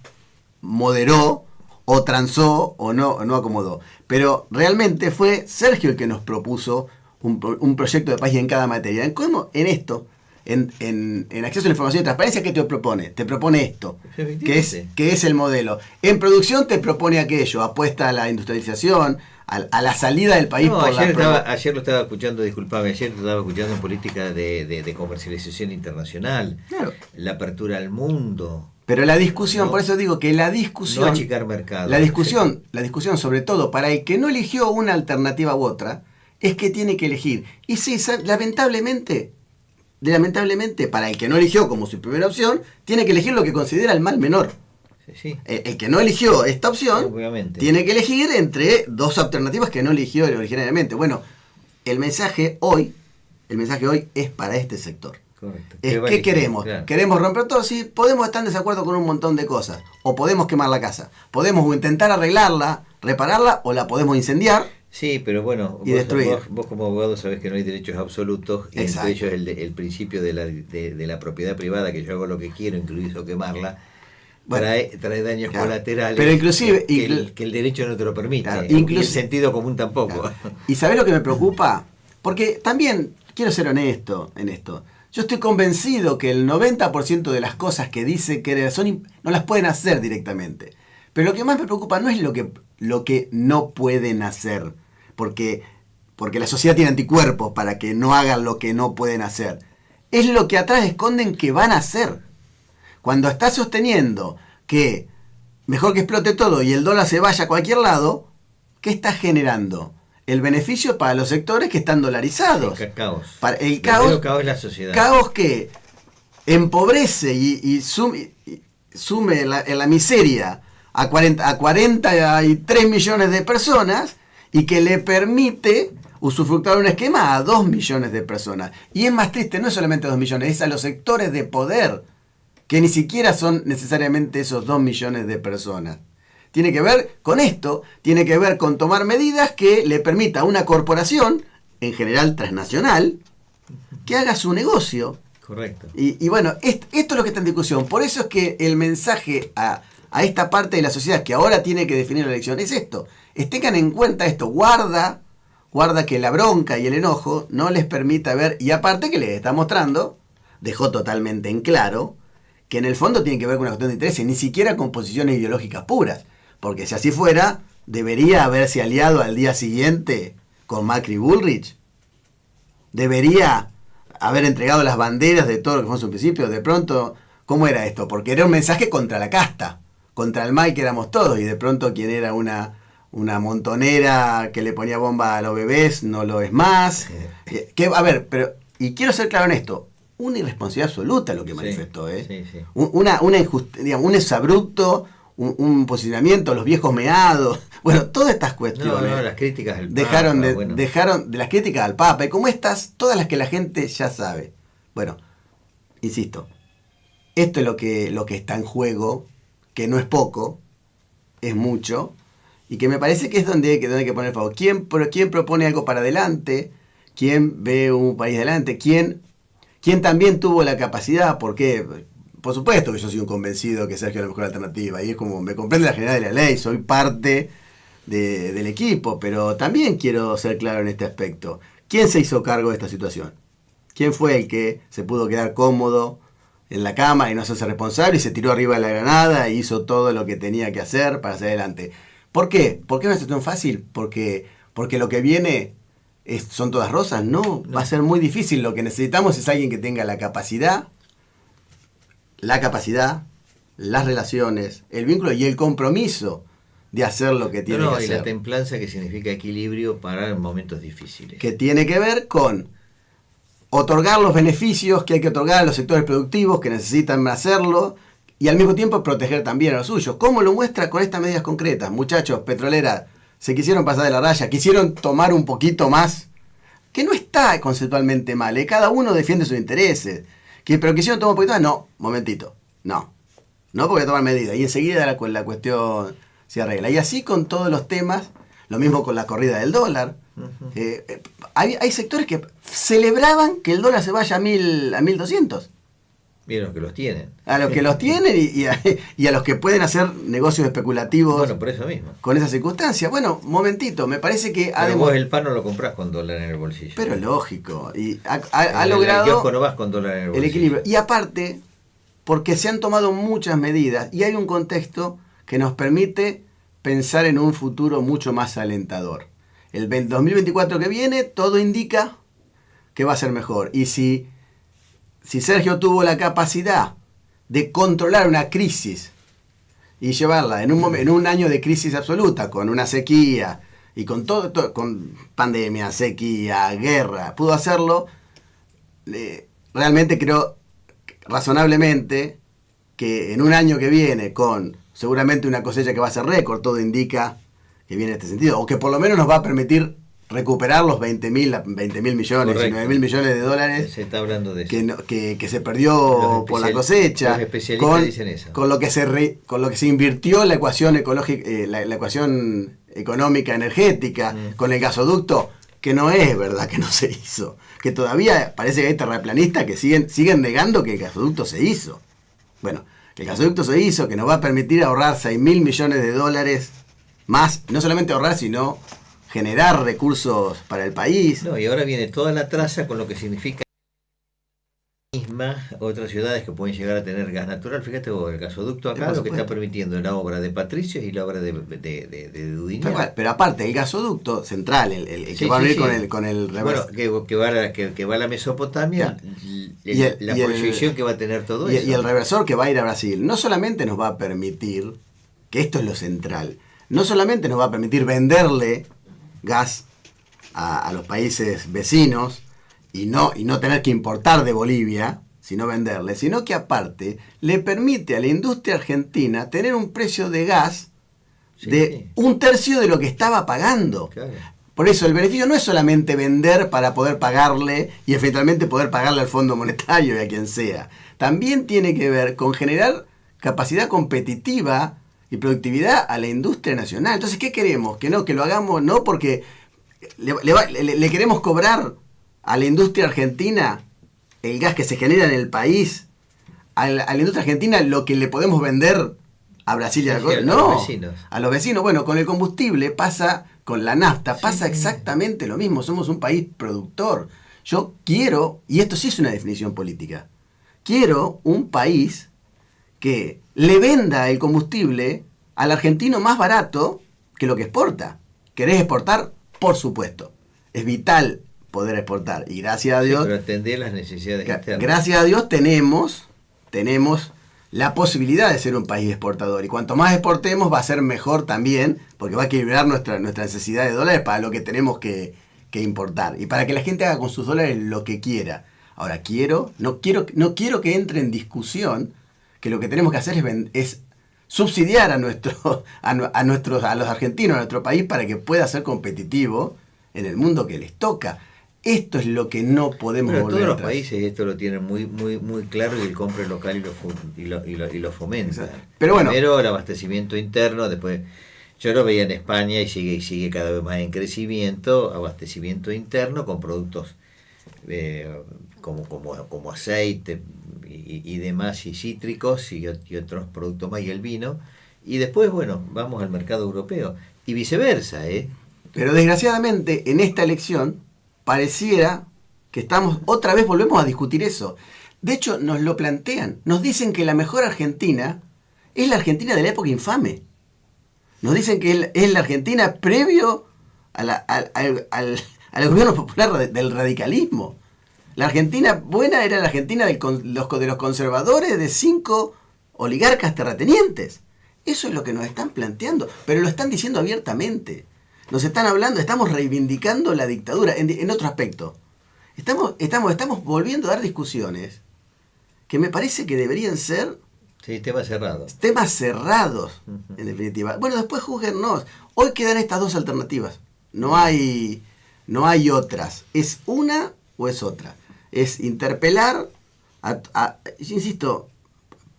moderó o transó o no acomodó. Pero realmente fue Sergio el que nos propuso un proyecto de país en cada materia. En en acceso a la información y transparencia, ¿qué te propone? Te propone esto, Efectivamente. que es el modelo. En producción te propone aquello, apuesta a la industrialización, a la salida del país No, por ayer lo estaba escuchando, disculpame, ayer lo estaba escuchando en política de comercialización internacional, Claro. la apertura al mundo. Pero la discusión, No, por eso digo que la no discusión, achicar mercado. la discusión sobre todo para el que no eligió una alternativa u otra, es que tiene que elegir. Y sí, lamentablemente, para el que no eligió como su primera opción, tiene que elegir lo que considera el mal menor. Sí. El que no eligió esta opción, Obviamente. tiene que elegir entre dos alternativas que no eligió originariamente. Bueno, el mensaje hoy es para este sector. Correcto. ¿Qué queremos? Claro. ¿Queremos romper todo? Sí, podemos estar en desacuerdo con un montón de cosas. O podemos quemar la casa. Podemos intentar arreglarla, repararla, o la podemos incendiar. Sí, pero bueno, Y destruir. vos como abogado sabés que no hay derechos absolutos, y Exacto. entre ellos el principio de la propiedad privada, que yo hago lo que quiero, incluso quemarla, Bueno, trae daños claro. colaterales, Pero inclusive- que el derecho no te lo permite, Claro, y el sentido común tampoco. Claro. ¿Y sabés lo que me preocupa? Porque también, quiero ser honesto en esto, yo estoy convencido que el 90% de las cosas que dice querer no las pueden hacer directamente. Pero lo que más me preocupa no es lo que no pueden hacer, porque la sociedad tiene anticuerpos para que no hagan lo que no pueden hacer. Es lo que atrás esconden que van a hacer. Cuando estás sosteniendo que mejor que explote todo y el dólar se vaya a cualquier lado, ¿qué estás generando? El beneficio para los sectores que están dolarizados. Sí, caos. El caos Caos es la sociedad. Caos que empobrece y sume en la miseria a 43 millones de personas y que le permite usufructuar un esquema a 2 millones de personas. Y es más triste, no es solamente 2 millones, es a los sectores de poder, que ni siquiera son necesariamente esos 2 millones de personas. Tiene que ver con esto, tiene que ver con tomar medidas que le permita a una corporación, en general transnacional, que haga su negocio. Correcto. Y bueno, esto es lo que está en discusión. Por eso es que el mensaje a esta parte de la sociedad que ahora tiene que definir la elección es esto. Tengan en cuenta esto, guarda que la bronca y el enojo no les permita ver, y aparte que les está mostrando, dejó totalmente en claro, que en el fondo tiene que ver con una cuestión de intereses, ni siquiera con posiciones ideológicas puras. Porque si así fuera, debería haberse aliado al día siguiente con Macri y Bullrich. Debería haber entregado las banderas de todo lo que fue en su principio. De pronto, ¿cómo era esto? Porque era un mensaje contra la casta, contra el mal que éramos todos. Y de pronto quien era una montonera que le ponía bomba a los bebés no lo es más. Y quiero ser claro en esto. Una irresponsabilidad absoluta lo que manifestó. Sí. Una injusticia, un exabrupto, un posicionamiento, los viejos meados. Bueno, todas estas cuestiones. No, las críticas al dejaron Papa, de las críticas al Papa y como estas, todas las que la gente ya sabe. Bueno, insisto, esto es lo que está en juego, que no es poco, es mucho, y que me parece que es donde hay que poner el foco. ¿Quién propone algo para adelante? ¿Quién ve un país adelante? ¿Quién también tuvo la capacidad? Porque, por supuesto que yo soy un convencido que Sergio es la mejor alternativa, y es como, me comprende la general de la ley, soy parte del equipo, pero también quiero ser claro en este aspecto. ¿Quién se hizo cargo de esta situación? ¿Quién fue el que se pudo quedar cómodo en la cama y no hacerse responsable y se tiró arriba de la granada e hizo todo lo que tenía que hacer para hacer adelante? ¿Por qué? ¿Por qué no es tan fácil? Porque lo que viene son todas rosas. No, va a ser muy difícil. Lo que necesitamos es alguien que tenga la capacidad, las relaciones, el vínculo y el compromiso de hacer lo que tiene que hacer. Y la templanza, que significa equilibrio para momentos difíciles. Que tiene que ver con otorgar los beneficios que hay que otorgar a los sectores productivos que necesitan hacerlo y al mismo tiempo proteger también a los suyos. ¿Cómo lo muestra con estas medidas concretas? Muchachos, petroleras, se quisieron pasar de la raya, quisieron tomar un poquito más, que no está conceptualmente mal, ¿eh? Cada uno defiende sus intereses. Pero quisieron tomar un poquito más, no, momentito, no porque tomar medidas y enseguida la cuestión se arregla. Y así con todos los temas, lo mismo con la corrida del dólar. Hay sectores que celebraban que el dólar se vaya a 1200. Y a los que los tienen. A los que los tienen y a los que pueden hacer negocios especulativos. Bueno, por eso mismo. Con esas circunstancias. Bueno, momentito, me parece que... Pero vos el pan no lo comprás con dólar en el bolsillo. Pero lógico. Y ha logrado... El kiosco no vas con dólar en el bolsillo. El equilibrio. Y aparte, porque se han tomado muchas medidas y hay un contexto que nos permite pensar en un futuro mucho más alentador. El 2024 que viene, todo indica que va a ser mejor. Y si Sergio tuvo la capacidad de controlar una crisis y llevarla en un año de crisis absoluta, con una sequía y con todo con pandemia, sequía, guerra, pudo hacerlo, realmente creo razonablemente que en un año que viene, con seguramente una cosecha que va a ser récord, todo indica que viene en este sentido, o que por lo menos nos va a permitir recuperar los 20.000 millones, 19.000 millones de dólares. Se está hablando de eso. Que se perdió por la cosecha. Los especialistas dicen eso. Con lo que se invirtió la ecuación ecológica, la ecuación económica energética, con el gasoducto, que no es verdad que no se hizo. Que todavía parece que hay terraplanistas que siguen negando que el gasoducto se hizo. Bueno, que el gasoducto se hizo, que nos va a permitir ahorrar 6.000 millones de dólares más, no solamente ahorrar, sino generar recursos para el país. No, y ahora viene toda la traza con lo que significa otras ciudades que pueden llegar a tener gas natural. Fíjate vos, el gasoducto acá lo que está permitiendo la obra de Patricios y la obra de Dudinier. Pero aparte, el gasoducto central, el que va a venir con el reverso. Bueno, que va a la Mesopotamia, la proyección que va a tener todo eso. Y el reversor que va a ir a Brasil, no solamente nos va a permitir, que esto es lo central, no solamente nos va a permitir venderle gas a los países vecinos y no tener que importar de Bolivia, sino venderle, sino que aparte le permite a la industria argentina tener un precio de gas de 1/3 de lo que estaba pagando. Claro. Por eso el beneficio no es solamente vender para poder pagarle y efectivamente poder pagarle al Fondo Monetario y a quien sea. También tiene que ver con generar capacidad competitiva y productividad a la industria nacional. Entonces, ¿qué queremos? Que lo hagamos no porque le queremos cobrar a la industria argentina el gas que se genera en el país, a la industria argentina lo que le podemos vender a Brasil y a los vecinos. A los vecinos. Bueno, con el combustible pasa, con la nafta, pasa exactamente lo mismo. Somos un país productor. Yo quiero, y esto sí es una definición política, quiero un país que le venda el combustible al argentino más barato que lo que exporta. ¿Querés exportar? Por supuesto. Es vital poder exportar. Y gracias a Dios... pero atender las necesidades internas. Gracias a Dios tenemos la posibilidad de ser un país exportador. Y cuanto más exportemos va a ser mejor también, porque va a equilibrar nuestra necesidad de dólares para lo que tenemos que importar. Y para que la gente haga con sus dólares lo que quiera. Ahora, no quiero que entre en discusión que lo que tenemos que hacer es subsidiar a los argentinos, a nuestro país, para que pueda ser competitivo en el mundo que les toca. Esto es lo que no podemos volver todos los atrás. países esto lo tienen muy claro, y el compra local y lo fomenta. Pero bueno, primero el abastecimiento interno, después yo lo veía en España y sigue cada vez más en crecimiento, abastecimiento interno con productos como aceite y demás, y cítricos y otros productos más, y el vino, y después, bueno, vamos al mercado europeo y viceversa, Pero desgraciadamente en esta elección pareciera que otra vez volvemos a discutir eso. De hecho, nos lo plantean, nos dicen que la mejor Argentina es la Argentina de la época infame. Nos dicen que es la Argentina previo al gobierno popular del radicalismo. La Argentina buena era la Argentina de los conservadores, de 5 oligarcas terratenientes. Eso es lo que nos están planteando, pero lo están diciendo abiertamente. Nos están hablando, estamos reivindicando la dictadura en otro aspecto. Estamos volviendo a dar discusiones que me parece que deberían ser... Sí, temas cerrados. Temas cerrados, en definitiva. Bueno, después júzguennos. Hoy quedan estas dos alternativas. No hay otras. Es una o es otra. Es interpelar, insisto,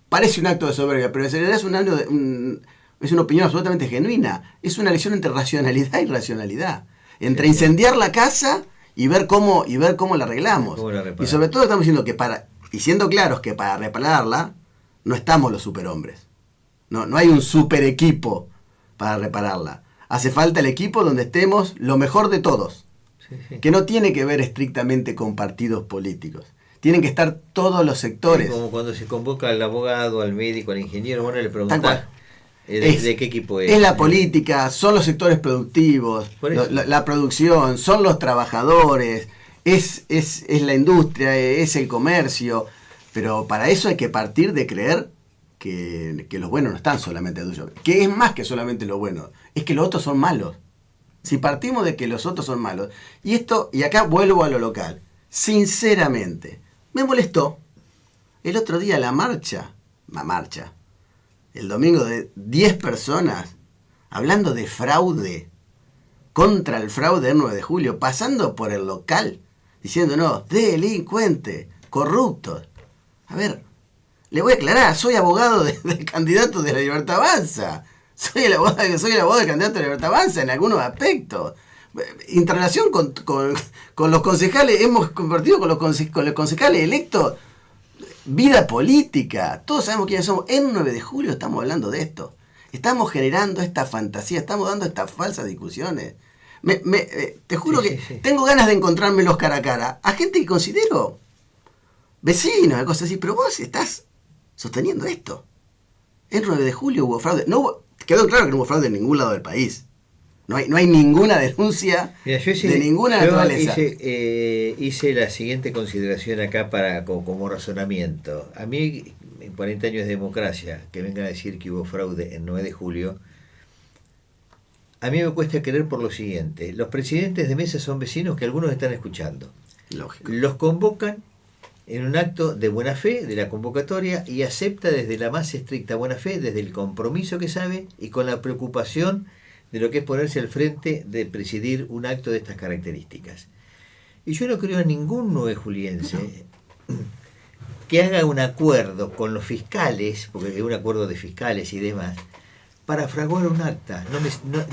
parece un acto de soberbia, pero en realidad es una opinión absolutamente genuina. Es una elección entre racionalidad y racionalidad. Entre incendiar la casa y ver cómo la arreglamos. Y sobre todo estamos diciendo que para Y siendo claros que para repararla no estamos los superhombres. No hay un super equipo para repararla. Hace falta el equipo donde estemos lo mejor de todos. Sí, sí. Que no tiene que ver estrictamente con partidos políticos. Tienen que estar todos los sectores. Sí, como cuando se convoca al abogado, al médico, al ingeniero, bueno, le Tal preguntás cual. de qué equipo es. Es la política, son los sectores productivos, Por eso. la producción, son los trabajadores, es la industria, es el comercio. Pero para eso hay que partir de creer que los buenos no están solamente tuyos. Que es más que solamente lo bueno, es que los otros son malos. Si partimos de que los otros son malos, y acá vuelvo a lo local, sinceramente, me molestó el otro día la marcha, el domingo de 10 personas hablando de fraude, contra el fraude del 9 de julio, pasando por el local, diciéndonos, delincuentes, corruptos. A ver, le voy a aclarar, soy abogado del candidato de la Libertad Avanza. Soy el abogado del candidato de la Libertad Avanza en algunos aspectos. Interrelación con los concejales, hemos compartido con los concejales electos vida política. Todos sabemos quiénes somos. En 9 de julio estamos hablando de esto. Estamos generando esta fantasía, estamos dando estas falsas discusiones. Te juro que tengo ganas de encontrármelos cara a cara a gente que considero vecinos, cosas así, pero vos estás sosteniendo esto. El 9 de julio hubo fraude. Quedó claro que no hubo fraude en ningún lado del país. No hay ninguna denuncia. Mira, de ninguna naturaleza. Hice la siguiente consideración acá como razonamiento. A mí, en 40 años de democracia, que vengan a decir que hubo fraude en 9 de julio, a mí me cuesta creer por lo siguiente. Los presidentes de mesa son vecinos que algunos están escuchando. Lógico. Los convocan en un acto de buena fe de la convocatoria y acepta desde la más estricta buena fe, desde el compromiso que sabe y con la preocupación de lo que es ponerse al frente de presidir un acto de estas características. Y yo no creo en ningún 9 juliense que haga un acuerdo con los fiscales, porque es un acuerdo de fiscales y demás, para fraguar un acta.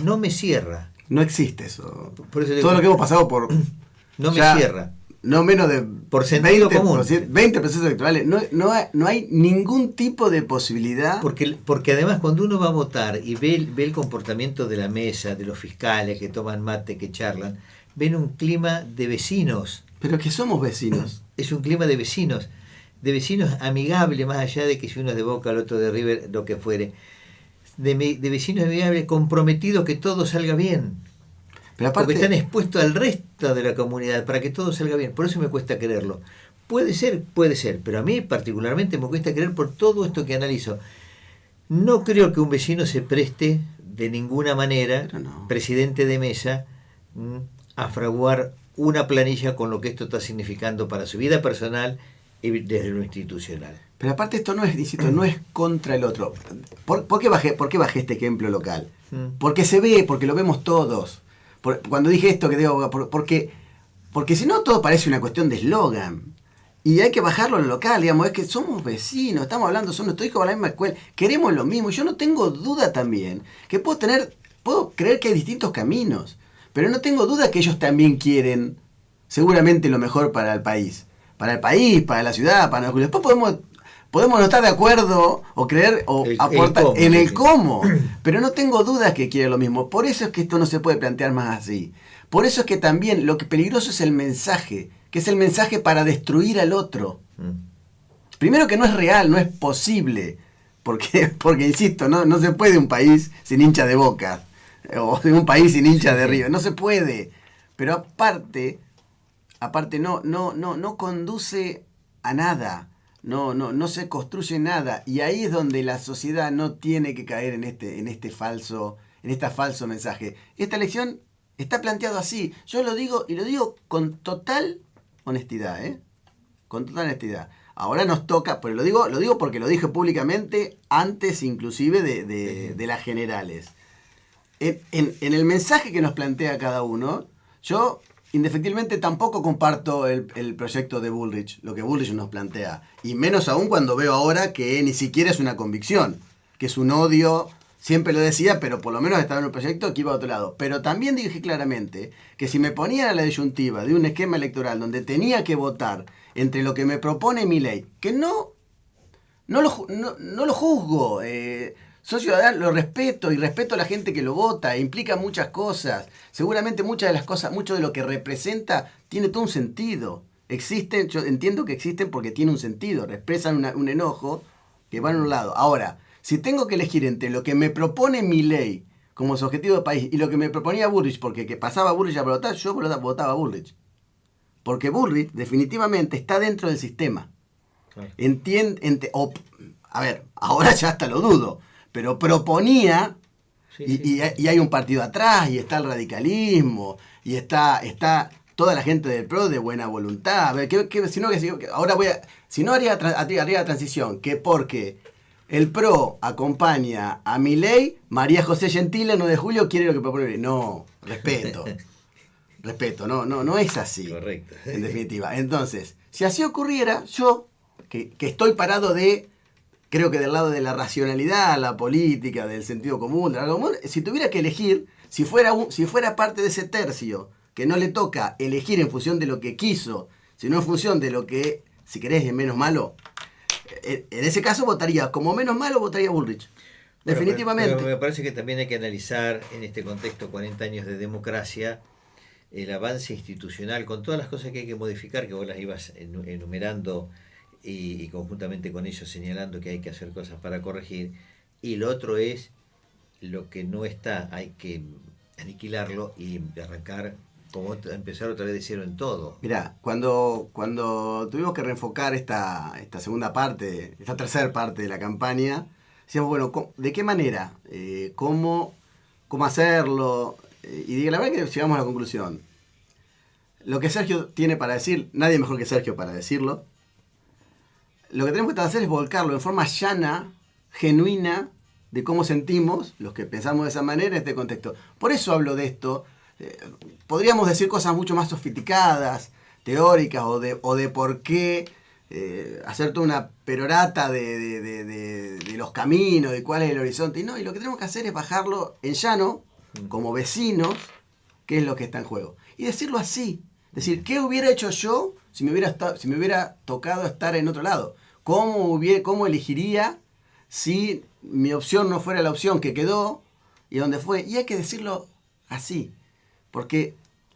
No me cierra. No existe eso. Por eso digo, todo lo que hemos pasado por... no me cierra. No menos de por sentido 20, común. 20 procesos electorales. No hay ningún tipo de posibilidad. Porque además cuando uno va a votar y ve el comportamiento de la mesa, de los fiscales que toman mate, que charlan, ven un clima de vecinos. Pero que somos vecinos. Es un clima de vecinos amigable, más allá de que si uno es de Boca, el otro de River, lo que fuere. De vecinos amigables, comprometidos que todo salga bien. Pero aparte, porque están expuestos al resto de la comunidad para que todo salga bien. Por eso me cuesta creerlo. Puede ser, pero a mí particularmente me cuesta creer por todo esto que analizo. No creo que un vecino se preste de ninguna manera, presidente de mesa, a fraguar una planilla con lo que esto está significando para su vida personal y desde lo institucional. Pero aparte esto no es, insisto, no es contra el otro. ¿Por qué bajé este ejemplo local? Porque se ve, porque lo vemos todos. Cuando dije esto que digo, porque si no todo parece una cuestión de eslogan. Y hay que bajarlo a lo local, digamos, es que somos vecinos, estamos hablando, son nuestros hijos a la misma escuela, queremos lo mismo. Yo no tengo duda también, que puedo creer que hay distintos caminos, pero no tengo duda que ellos también quieren seguramente lo mejor para el país, para la ciudad, para nosotros. Después podemos no estar de acuerdo o creer o aportar en el cómo, pero no tengo dudas que quiere lo mismo. Por eso es que esto no se puede plantear más así. Por eso es que también lo que peligroso es el mensaje, que es el mensaje para destruir al otro. Primero que no es real, no es posible, porque insisto, no se puede un país sin hincha de Boca, o un país sin hincha de River, no se puede. Pero aparte no conduce a nada. No se construye nada, y ahí es donde la sociedad no tiene que caer en este falso mensaje. Esta elección está planteado así. Yo lo digo y lo digo con total honestidad, con total honestidad. Ahora nos toca, pero lo digo porque lo dije públicamente antes inclusive de las generales. En el mensaje que nos plantea cada uno, yo indefectiblemente tampoco comparto el proyecto de Bullrich, lo que Bullrich nos plantea, y menos aún cuando veo ahora que ni siquiera es una convicción, que es un odio siempre lo decía, pero por lo menos estaba en un proyecto que iba a otro lado. Pero también dije claramente que si me ponían a la disyuntiva de un esquema electoral donde tenía que votar entre lo que me propone Milei, que no lo juzgo, soy ciudadano, lo respeto y respeto a la gente que lo vota, implica muchas cosas. Seguramente muchas de las cosas, mucho de lo que representa tiene todo un sentido. Existen, yo entiendo que existen porque tiene un sentido, expresan un enojo que va en un lado. Ahora, si tengo que elegir entre lo que me propone Milei como su objetivo de país y lo que me proponía Bullrich, porque que pasaba Bullrich a votar, yo votaba a Bullrich. Porque Bullrich definitivamente está dentro del sistema. Claro. A ver, ahora ya hasta lo dudo, pero proponía, y hay un partido atrás, y está el radicalismo, y está toda la gente del PRO de buena voluntad. A ver, si no haría transición, que porque el PRO acompaña a Milei, María José Gentile, el 9 de julio, quiere lo que propone. No, respeto. Respeto, no es así. Correcto. En definitiva. Entonces, si así ocurriera, yo, que estoy parado creo que del lado de la racionalidad, la política, del sentido común, si tuviera que elegir, si fuera parte de ese tercio que no le toca elegir en función de lo que quiso, sino en función de lo que, si querés, es menos malo, en ese caso votaría, como menos malo, votaría Bullrich. Bueno, definitivamente. Pero me parece que también hay que analizar en este contexto 40 años de democracia el avance institucional con todas las cosas que hay que modificar, que vos las ibas enumerando y conjuntamente con ellos señalando que hay que hacer cosas para corregir, y lo otro es lo que no está, hay que aniquilarlo y arrancar, como empezar otra vez de cero en todo. Mirá, cuando tuvimos que reenfocar esta segunda parte, esta tercera parte de la campaña, decíamos, bueno, ¿de qué manera? ¿Cómo hacerlo? Y la verdad que llegamos a la conclusión. Lo que Sergio tiene para decir, nadie mejor que Sergio para decirlo. Lo que tenemos que hacer es volcarlo en forma llana, genuina, de cómo sentimos, los que pensamos de esa manera, en este contexto. Por eso hablo de esto. Podríamos decir cosas mucho más sofisticadas, teóricas, o de por qué hacer toda una perorata de los caminos, de cuál es el horizonte. Y lo que tenemos que hacer es bajarlo en llano, como vecinos, qué es lo que está en juego. Y decirlo así. Decir, ¿qué hubiera hecho yo si me hubiera tocado estar en otro lado? ¿Cómo elegiría si mi opción no fuera la opción que quedó y dónde fue? Y hay que decirlo así. Porque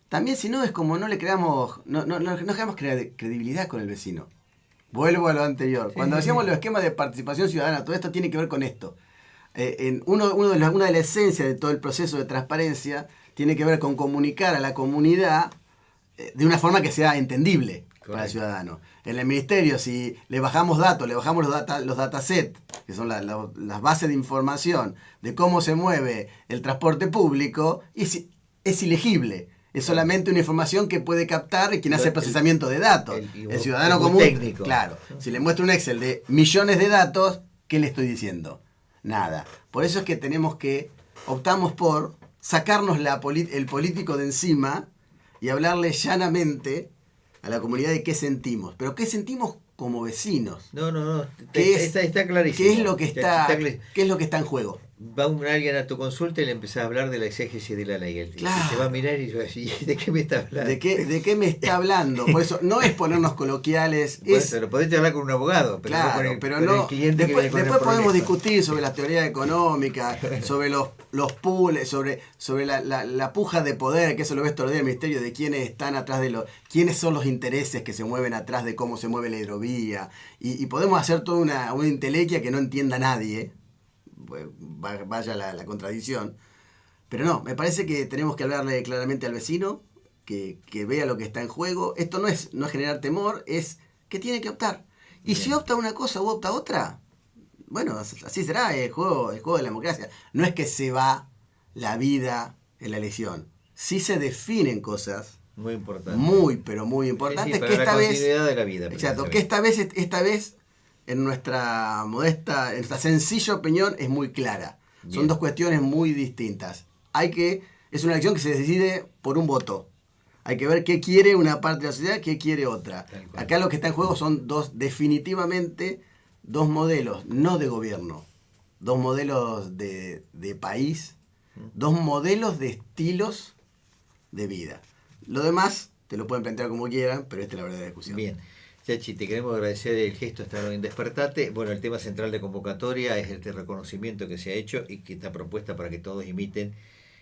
también si no es como no creamos credibilidad con el vecino. Vuelvo a lo anterior. Cuando hacíamos los esquemas de participación ciudadana, todo esto tiene que ver con esto. Una de las esencias de todo el proceso de transparencia tiene que ver con comunicar a la comunidad de una forma que sea entendible. Correcto. Para el ciudadano. En el ministerio, si le bajamos datos, los datasets, que son las bases de información de cómo se mueve el transporte público, es ilegible. Es solamente una información que puede captar quien hace el procesamiento de datos. El ciudadano común, técnico. Claro, si le muestro un Excel de millones de datos, ¿qué le estoy diciendo? Nada. Por eso es que optamos por sacarnos el político de encima y hablarle llanamente a la comunidad de qué sentimos. Pero qué sentimos como vecinos. No. Está clarísimo. ¿Qué es lo que está en juego? Va alguien a tu consulta y le empezás a hablar de la exégesis de la ley. Claro. Te va a mirar y yo así, ¿de qué me está hablando? ¿De qué me está hablando? Por eso no es ponernos coloquiales. Pero podés hablar con un abogado, pero claro, no con pero con el cliente. Después podemos discutir sobre las teorías económicas, sobre los pools, sobre la puja de poder, que eso lo ves todo el día en el ministerio, de quiénes están atrás quiénes son los intereses que se mueven atrás de cómo se mueve la hidrovía. Y podemos hacer toda una intelequia que no entienda nadie. Vaya la contradicción, pero no, me parece que tenemos que hablarle claramente al vecino, que vea lo que está en juego. Esto no es generar temor, es que tiene que optar. Y si opta una cosa u opta otra, bueno, así será el juego de la democracia. No es que se va la vida en la elección, sí se definen cosas muy importantes, pero muy importantes, para que esta la vez, continuidad de la vida. Exacto, que esta vez en nuestra sencilla opinión es muy clara. Bien. Son dos cuestiones muy distintas. Es una elección que se decide por un voto. Hay que ver qué quiere una parte de la sociedad, qué quiere otra. Acá lo que está en juego son definitivamente dos modelos, no de gobierno, dos modelos de país, dos modelos de estilos de vida. Lo demás te lo pueden plantear como quieran, pero esta es la verdadera discusión. Bien. Chachi, te queremos agradecer el gesto estar hoy en Despertate. Bueno, el tema central de convocatoria es este reconocimiento que se ha hecho y que está propuesta para que todos imiten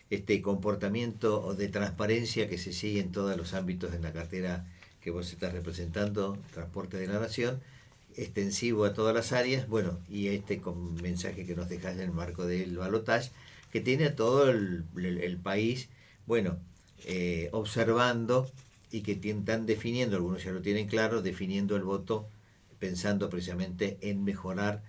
este comportamiento de transparencia que se sigue en todos los ámbitos en la cartera que vos estás representando, Transporte de la Nación, extensivo a todas las áreas, bueno, y este mensaje que nos dejas en el marco del balotaje, que tiene a todo el país, bueno, observando y que están definiendo, algunos ya lo tienen claro, definiendo el voto, pensando precisamente en mejorar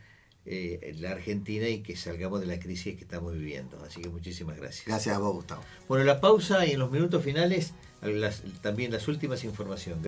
la Argentina y que salgamos de la crisis que estamos viviendo. Así que muchísimas gracias. Gracias a vos, Gustavo. Bueno, la pausa y en los minutos finales también las últimas informaciones.